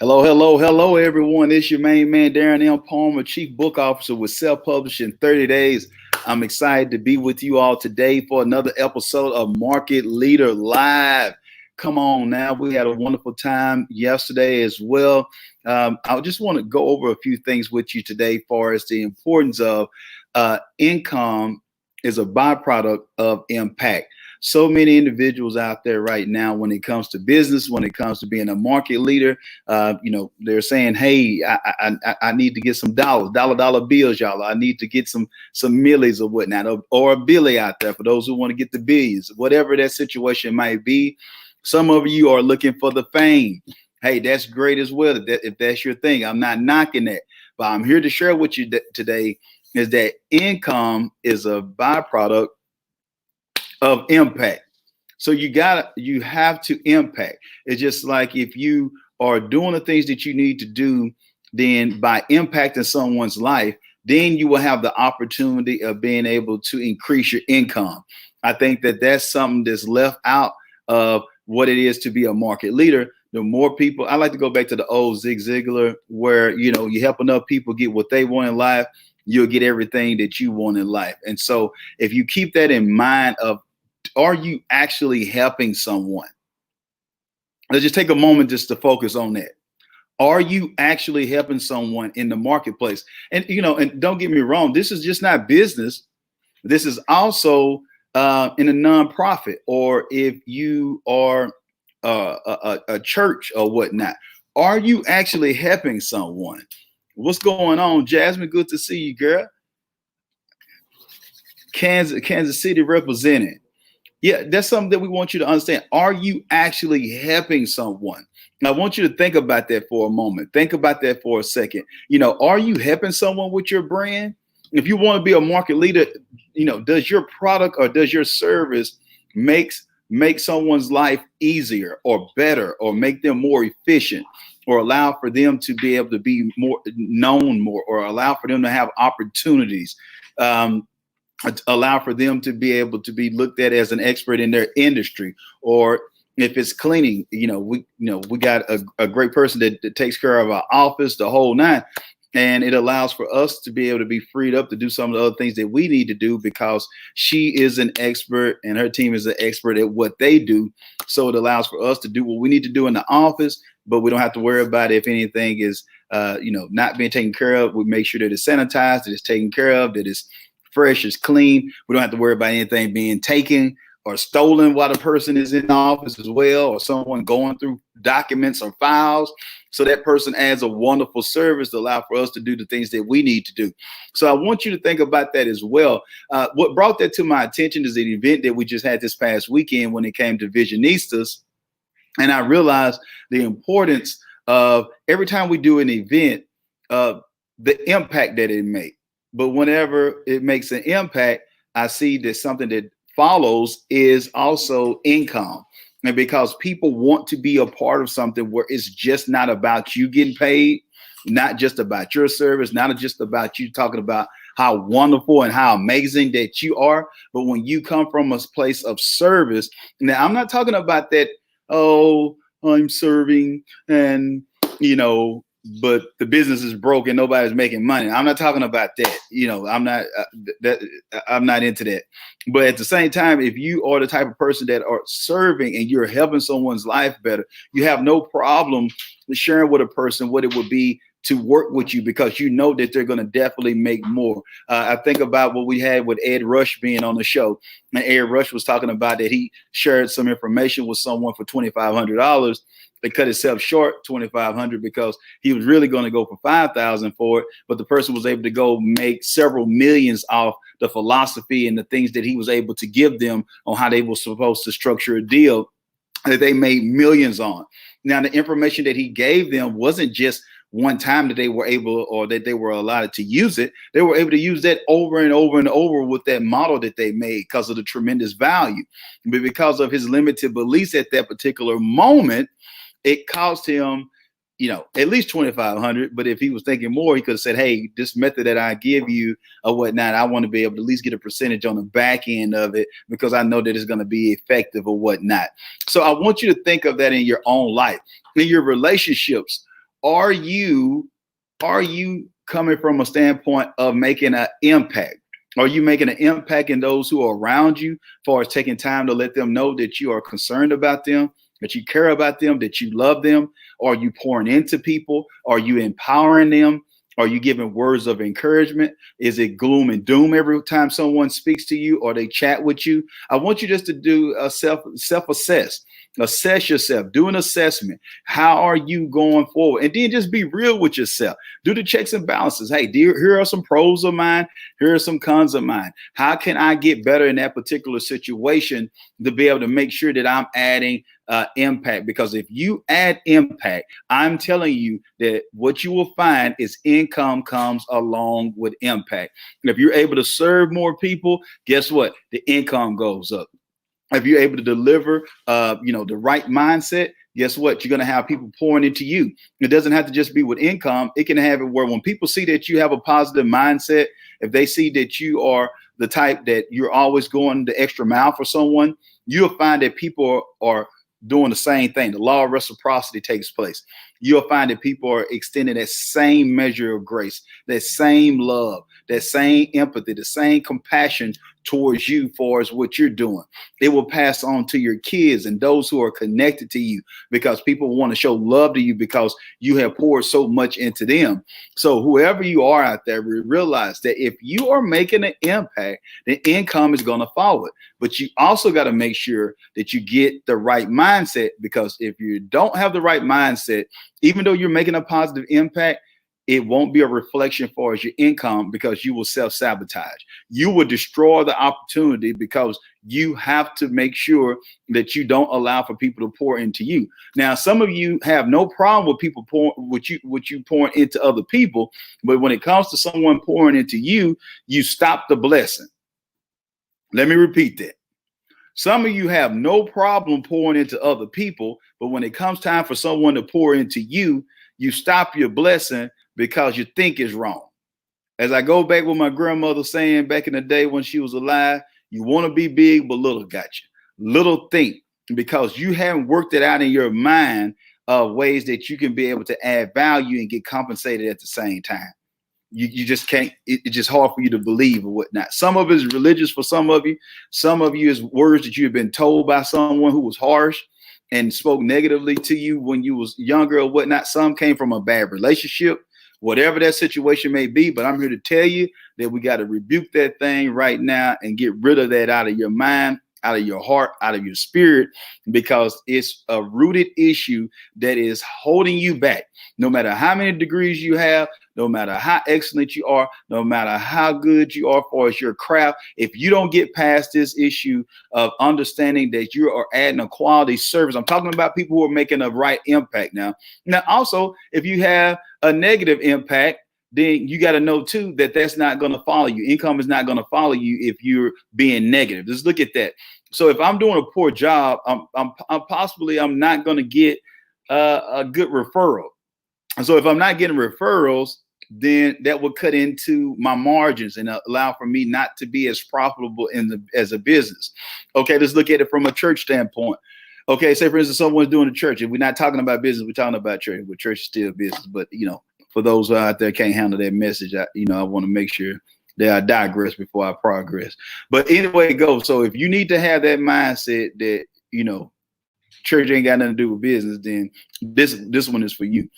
Hello, hello, hello, everyone. It's your main man, Darren M. Palmer, Chief Book Officer with Self Publish in 30 Days. I'm excited to be with you all today for another episode of Market Leader Live. Come on now. We had a wonderful time yesterday as well. I just want to go over a few things with you today as far as the importance of income is a byproduct of impact. So many individuals out there right now, when it comes to business, when it comes to being a market leader, they're saying, "Hey, I need to get some dollar bills, y'all. I need to get some millies or whatnot, or a billy out there for those who want to get the billions, whatever that situation might be." Some of you are looking for the fame. Hey, that's great as well. If that's your thing, I'm not knocking that, but I'm here to share with you today is that income is a byproduct of impact. So you have to impact. It's just like if you are doing the things that you need to do, then by impacting someone's life, then you will have the opportunity of being able to increase your income. I think that that's something that's left out of what it is to be a market leader. The more people, I like to go back to the old Zig Ziglar, where you help enough people get what they want in life, you'll get everything that you want in life. And so if you keep that in mind of, are you actually helping someone? Let's just take a moment just to focus on that. Are you actually helping someone in the marketplace? And and don't get me wrong, this is just not business. This is also in a nonprofit, or if you are a church or whatnot. Are you actually helping someone? What's going on, Jasmine? Good to see you, girl. Kansas City representing. Yeah, that's something that we want you to understand. Are you actually helping someone? And I want you to think about that for a moment. Think about that for a second. Are you helping someone with your brand? If you want to be a market leader, does your product or does your service make someone's life easier or better, or make them more efficient, or allow for them to be able to be more known more, or allow for them to have opportunities? Allow for them to be able to be looked at as an expert in their industry. Or if it's cleaning, we got a great person that takes care of our office, the whole nine. And it allows for us to be able to be freed up to do some of the other things that we need to do, because she is an expert and her team is an expert at what they do. So it allows for us to do what we need to do in the office, but we don't have to worry about if anything is, not being taken care of. We make sure that it's sanitized, that it's taken care of, that it's fresh, is clean. We don't have to worry about anything being taken or stolen while the person is in the office as well, or someone going through documents or files. So that person adds a wonderful service to allow for us to do the things that we need to do. So I want you to think about that as well. What brought that to my attention is an event that we just had this past weekend when it came to Visionistas. And I realized the importance of every time we do an event, the impact that it makes. But whenever it makes an impact, I see that something that follows is also income. And because people want to be a part of something where it's just not about you getting paid, not just about your service, not just about you talking about how wonderful and how amazing that you are, but when you come from a place of service. Now, I'm not talking about that, oh, I'm serving and, but the business is broke and nobody's making money. I'm not talking about that. I'm not into that. But at the same time, if you are the type of person that are serving and you're helping someone's life better, you have no problem sharing with a person what it would be to work with you, because you know that they're going to definitely make more. I think about what we had with Ed Rush being on the show, and Ed Rush was talking about that he shared some information with someone for $2,500. They cut himself short $2,500 because he was really going to go for $5,000 for it, but the person was able to go make several millions off the philosophy and the things that he was able to give them on how they were supposed to structure a deal that they made millions on. Now, the information that he gave them wasn't just one time that they were able, or that they were allowed to use it. They were able to use that over and over and over with that model that they made because of the tremendous value. But because of his limited beliefs at that particular moment, it cost him, at least $2,500. But if he was thinking more, he could have said, hey, this method that I give you or whatnot, I want to be able to at least get a percentage on the back end of it, because I know that it's going to be effective or whatnot. So I want you to think of that in your own life, in your relationships. are you coming from a standpoint of making an impact? Are you making an impact in those who are around you, as far as taking time to let them know that you are concerned about them, that you care about them, that you love them? Are you pouring into people? Are you empowering them? Are you giving words of encouragement? Is it gloom and doom every time someone speaks to you or they chat with you? I want you just to do a self-assess. Assess yourself, do an assessment. How are you going forward? And then just be real with yourself. Do the checks and balances. Hey, dear, here are some pros of mine. Here are some cons of mine. How can I get better in that particular situation to be able to make sure that I'm adding impact? Because if you add impact, I'm telling you that what you will find is income comes along with impact. And if you're able to serve more people, guess what? The income goes up. If you're able to deliver, the right mindset, guess what? You're going to have people pouring into you. It doesn't have to just be with income. It can have it where when people see that you have a positive mindset, if they see that you are the type that you're always going the extra mile for someone, you'll find that people are doing the same thing. The law of reciprocity takes place. You'll find that people are extending that same measure of grace, that same love, that same empathy, the same compassion towards you for as what you're doing. It will pass on to your kids and those who are connected to you, because people want to show love to you because you have poured so much into them. So whoever you are out there, realize that if you are making an impact, the income is going to follow it. But you also got to make sure that you get the right mindset, because if you don't have the right mindset, even though you're making a positive impact, it won't be a reflection for as your income, because you will self-sabotage. You will destroy the opportunity, because you have to make sure that you don't allow for people to pour into you. Now, some of you have no problem with people pouring with you pouring into other people, but when it comes to someone pouring into you, you stop the blessing. Let me repeat that. Some of you have no problem pouring into other people, but when it comes time for someone to pour into you, you stop your blessing because you think it's wrong. As I go back with my grandmother saying back in the day when she was alive, you want to be big, but little got you. Little think, because you haven't worked it out in your mind of ways that you can be able to add value and get compensated at the same time. You just can't. It's just hard for you to believe or whatnot. Some of it is religious for some of you. Some of you is words that you have been told by someone who was harsh and spoke negatively to you when you was younger or whatnot. Some came from a bad relationship, whatever that situation may be. But I'm here to tell you that we got to rebuke that thing right now and get rid of that out of your mind, out of your heart, out of your spirit, because it's a rooted issue that is holding you back. No matter how many degrees you have, no matter how excellent you are, no matter how good you are for your craft, if you don't get past this issue of understanding that you are adding a quality service, I'm talking about people who are making a right impact now. Now, also, if you have a negative impact, then you got to know too that that's not going to follow you. Income is not going to follow you if you're being negative. Just look at that. So if I'm doing a poor job, I'm not going to get a good referral. And so if I'm not getting referrals, then that would cut into my margins and allow for me not to be as profitable as a business. Okay, let's look at it from a church standpoint. Okay, say for instance, someone's doing a church, and we're not talking about business, we're talking about church. But church is still business. But for those who out there can't handle that message, I want to make sure that I digress before I progress. But anyway, it goes. So if you need to have that mindset that church ain't got nothing to do with business, then this one is for you.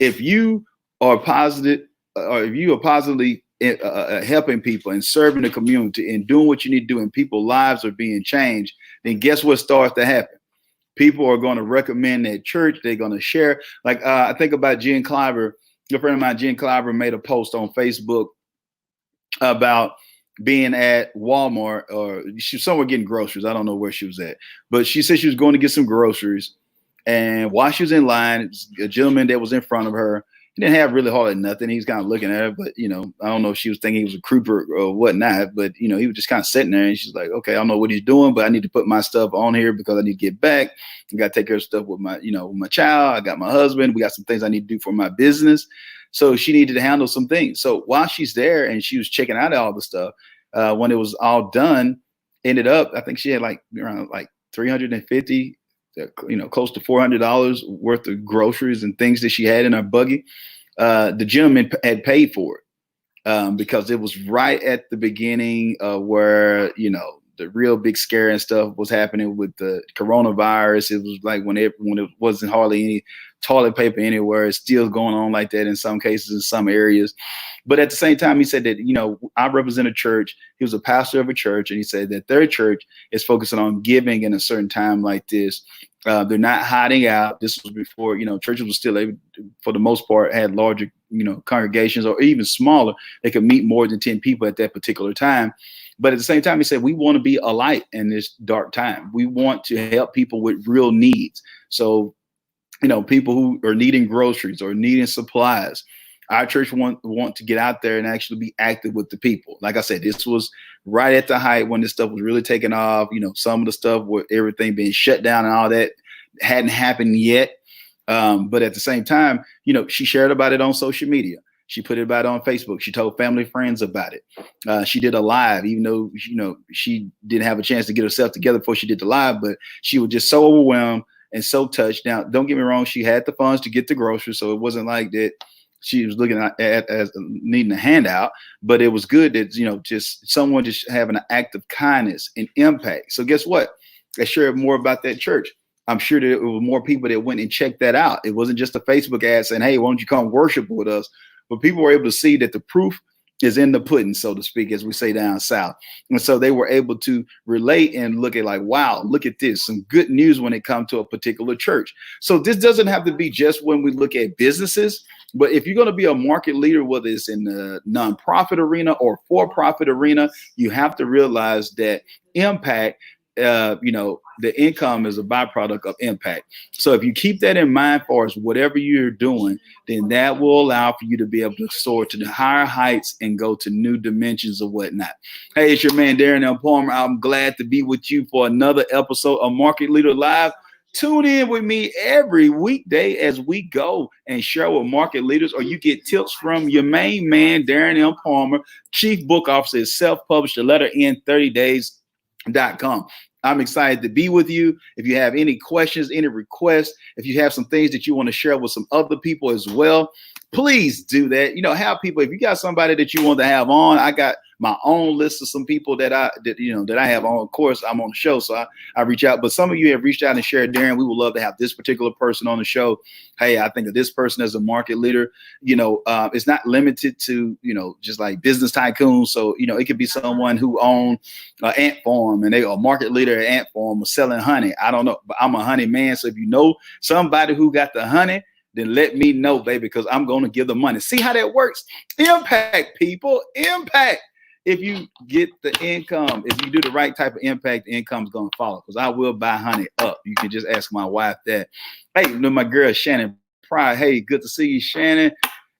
If you are positive, or if you are positively helping people and serving the community and doing what you need to do, and people's lives are being changed, then guess what starts to happen? People are going to recommend that church. They're going to share. Like I think about Jen Cliver. A friend of mine, Jen Cliver, made a post on Facebook about being at Walmart, or she was somewhere getting groceries. I don't know where she was at, but she said she was going to get some groceries. And while she was in line, a gentleman that was in front of her, he didn't have really hardly nothing. He was kind of looking at her, but I don't know if she was thinking he was a creeper or whatnot, but he was just kind of sitting there, and she's like, okay, I don't know what he's doing, but I need to put my stuff on here because I need to get back. I got to take care of stuff with my, with my child. I got my husband. We got some things I need to do for my business. So she needed to handle some things. So while she's there and she was checking out all the stuff, when it was all done, ended up, I think she had around 350 close to $400 worth of groceries and things that she had in her buggy. The gentleman had paid for it because it was right at the beginning where, the real big scare and stuff was happening with the coronavirus. It was like when it wasn't hardly any toilet paper anywhere. It's still going on like that in some cases, in some areas. But at the same time, he said that, I represent a church. He was a pastor of a church. And he said that their church is focusing on giving in a certain time like this. They're not hiding out. This was before, churches were still able to, for the most part, had larger, congregations, or even smaller. They could meet more than 10 people at that particular time. But at the same time, he said, we want to be a light in this dark time. We want to help people with real needs. So, people who are needing groceries or needing supplies, our church want to get out there and actually be active with the people. Like I said, this was right at the height when this stuff was really taking off. Some of the stuff with everything being shut down and all that hadn't happened yet. But at the same time, she shared about it on social media. She put it about on Facebook. She told family, friends about it. She did a live, even though, she didn't have a chance to get herself together before she did the live, but she was just so overwhelmed and so touched. Now, don't get me wrong. She had the funds to get the groceries. So it wasn't like that she was looking at as needing a handout, but it was good that, just someone just having an act of kindness and impact. So guess what? I shared more about that church. I'm sure that there were more people that went and checked that out. It wasn't just a Facebook ad saying, hey, why don't you come worship with us? But people were able to see that the proof is in the pudding, so to speak, as we say down south. And so they were able to relate and look at like, wow, look at this, some good news when it comes to a particular church. So this doesn't have to be just when we look at businesses, but if you're going to be a market leader, whether it's in the nonprofit arena or for-profit arena, you have to realize that impact, the income is a byproduct of impact. So if you keep that in mind for us, whatever you're doing, then that will allow for you to be able to soar to the higher heights and go to new dimensions or whatnot. Hey, it's your man, Darren L. Palmer. I'm glad to be with you for another episode of Market Leader Live. Tune in with me every weekday as we go and share with market leaders, or you get tips from your main man, Darren L. Palmer, Chief Book Officer at Self-Published, the letter N 30days.com. I'm excited to be with you. If you have any questions, any requests, if you have some things that you want to share with some other people as well, please do that. Have people, if you got somebody that you want to have on, I got my own list of some people that I have on. Of course, I'm on the show, so I reach out. But some of you have reached out and shared, Darren, we would love to have this particular person on the show. Hey, I think of this person as a market leader. It's not limited to, just like business tycoons. So, it could be someone who owns an ant farm and they are a market leader at ant farm or selling honey. I don't know, but I'm a honey man. So if you know somebody who got the honey, then let me know, baby, because I'm going to give the money. See how that works? Impact, people, impact. If you get the income, if you do the right type of impact, the income's going to follow, because I will buy honey up. You can just ask my wife that. Hey, my girl, Shannon Pryor. Hey, good to see you, Shannon.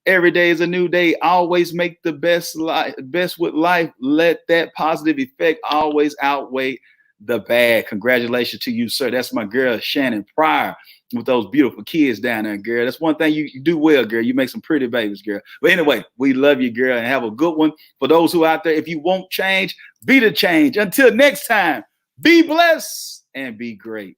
Every day is a new day. Always make the best with life. Let that positive effect always outweigh the bad. Congratulations to you, sir. That's my girl, Shannon Pryor, with those beautiful kids down there, girl. That's one thing you do well, girl. You make some pretty babies, girl. But anyway, we love you, girl, and have a good one. For those who out there, if you won't change, be the change. Until next time, be blessed and be great.